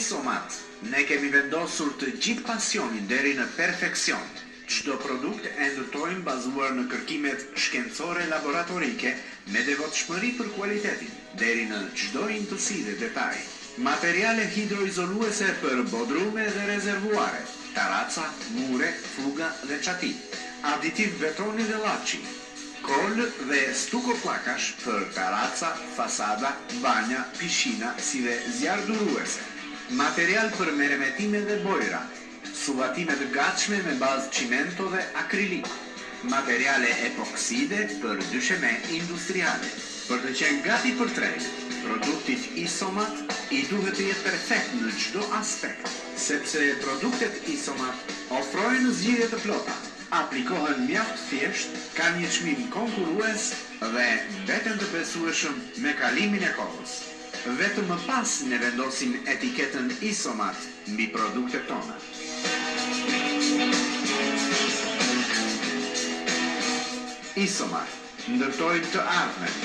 Isomat, ne kemi vendosur të gjithë pasionin deri në perfekcion. Çdo produkt e ndërtojmë bazuar në kërkimet shkencore laboratorike me devotshmëri për kualitetin, deri në çdo intësi dhe detaj. Materiale hidroizoluese për bodrume dhe rezervuare, taraca, mure, fuga dhe çati, aditiv betoni dhe llaçi, kol dhe stuko plakash për taraca, fasada, banja, pishina, si dhe zjarduruese. Material për meremetime dhe bojra, suvatime të gatshme me bazë cimento dhe akrilik, materiale epokside për dysheme industriale. Për të qenë gati për treg, produktit Isomat i duhet të jetë perfekt në çdo aspekt, sepse produktet Isomat ofrojnë zgjidhje të plota, aplikohen mjaft thjesht, kanë një çmim konkurrues dhe mbeten të besueshëm me kalimin e kohës. Vetëm më pas ne vendosim etiketën Isomat mbi produktet tona. Isomat, ndërtojmë të ardhmen.